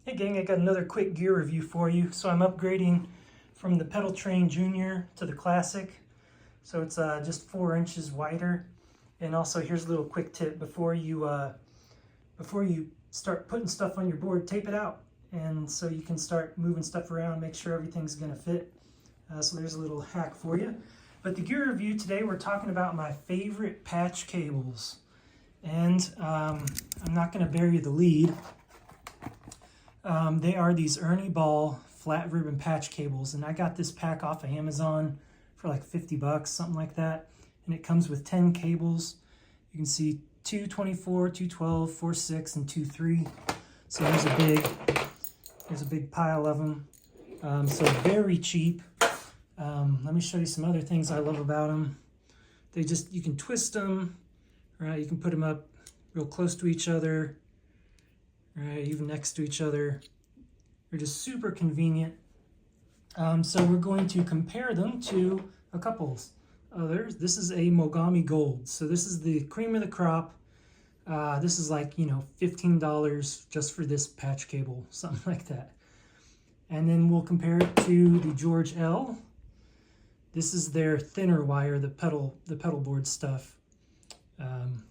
Hey gang, I got another quick gear review for you. So I'm upgrading from the Pedal Train Junior to the Classic. So it's just 4 inches wider. And also here's a little quick tip. Before you start putting stuff on your board, tape it out. And so you can start moving stuff around, make sure everything's gonna fit. So there's a little hack for you. But the gear review today, we're talking about my favorite patch cables. And I'm not gonna bury the lead. They are these Ernie Ball flat ribbon patch cables, and I got this pack off of Amazon for like 50 bucks, something like that. And it comes with 10 cables. You can see 224, 212, 46, and 23. So there's a big pile of them. So very cheap. Let me show you some other things I love about them. You can twist them, right? You can put them up real close to each other. Right, even next to each other. They're just super convenient. So we're going to compare them to a couple others. This is a Mogami Gold. So this is the cream of the crop. This is like, $15 just for this patch cable, something like that. And then we'll compare it to the George L. This is their thinner wire, the pedal board stuff.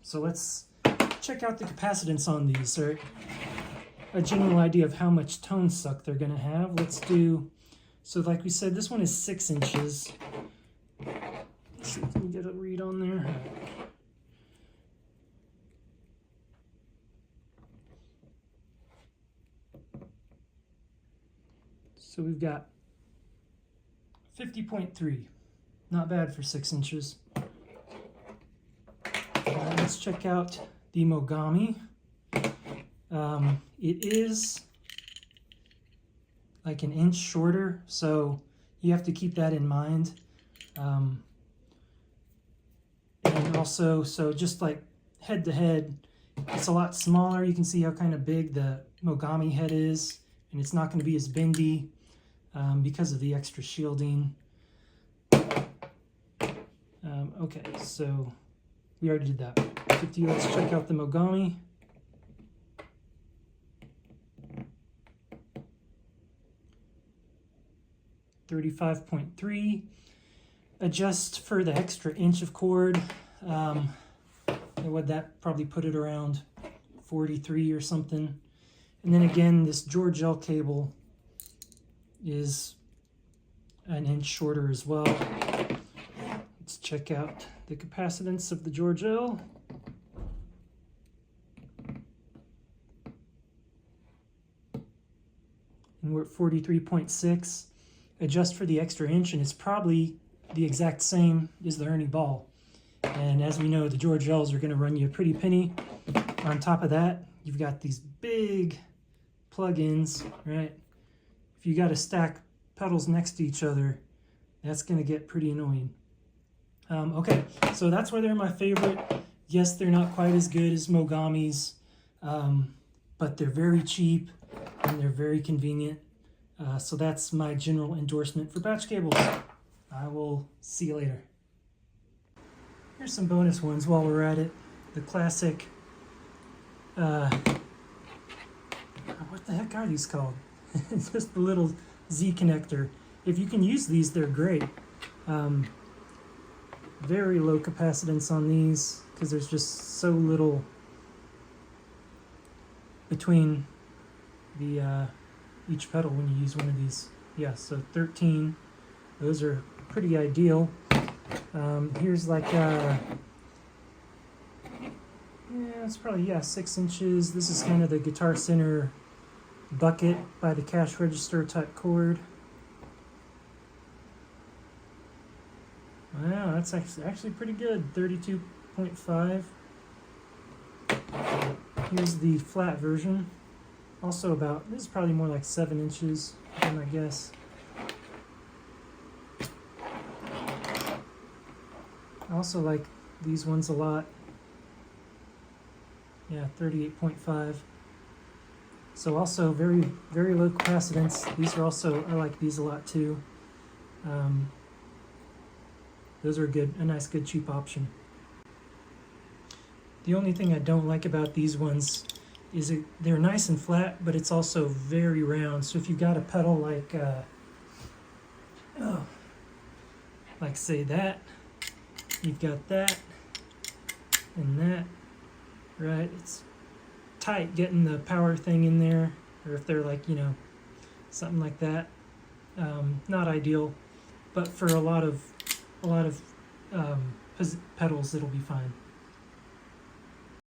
So let's check out the capacitance on these, or a general idea of how much tone suck they're gonna have. So like we said, this one is 6 inches. Let's see if we can get a read on there. So we've got 50.3. Not bad for 6 inches. Let's check out the Mogami. It is like an inch shorter, so you have to keep that in mind. And also, so just like head to head, it's a lot smaller. You can see how kind of big the Mogami head is, and it's not going to be as bendy because of the extra shielding. Okay, so we already did that. 50, let's check out the Mogami. $35.3. Adjust for the extra inch of cord. Would that probably put it around 43 or something. And then again, this George L cable is an inch shorter as well. Let's check out the capacitance of the George L. And we're at 43.6. Adjust for the extra inch, and it's probably the exact same as the Ernie Ball. And as we know, the George L's are going to run you a pretty penny. On top of that, you've got these big plug-ins, right? If you got to stack pedals next to each other, that's going to get pretty annoying. Okay, so that's why they're my favorite. Yes, they're not quite as good as Mogami's, but they're very cheap and they're very convenient. So that's my general endorsement for patch cables. I will see you later. Here's some bonus ones while we're at it. The classic, what the heck are these called? It's just the little Z connector. If you can use these, they're great. Very low capacitance on these because there's just so little between the each pedal when you use one of these. Yeah, so 13. Those are pretty ideal. Here's like it's probably 6 inches. This is kind of the Guitar Center bucket by the cash register type cord. Wow, that's actually pretty good. 32.5. Here's the flat version. Also this is probably more like 7 inches, I guess. I also like these ones a lot. Yeah, 38.5. So also very, very low capacitance. These are also, I like these a lot too. Those are a nice, good, cheap option. The only thing I don't like about these ones they're nice and flat, but it's also very round. So if you've got a pedal like say that, you've got that and that, right? It's tight getting the power thing in there, or if they're like, you know, something like that. Not ideal, but for a lot of pedals it'll be fine.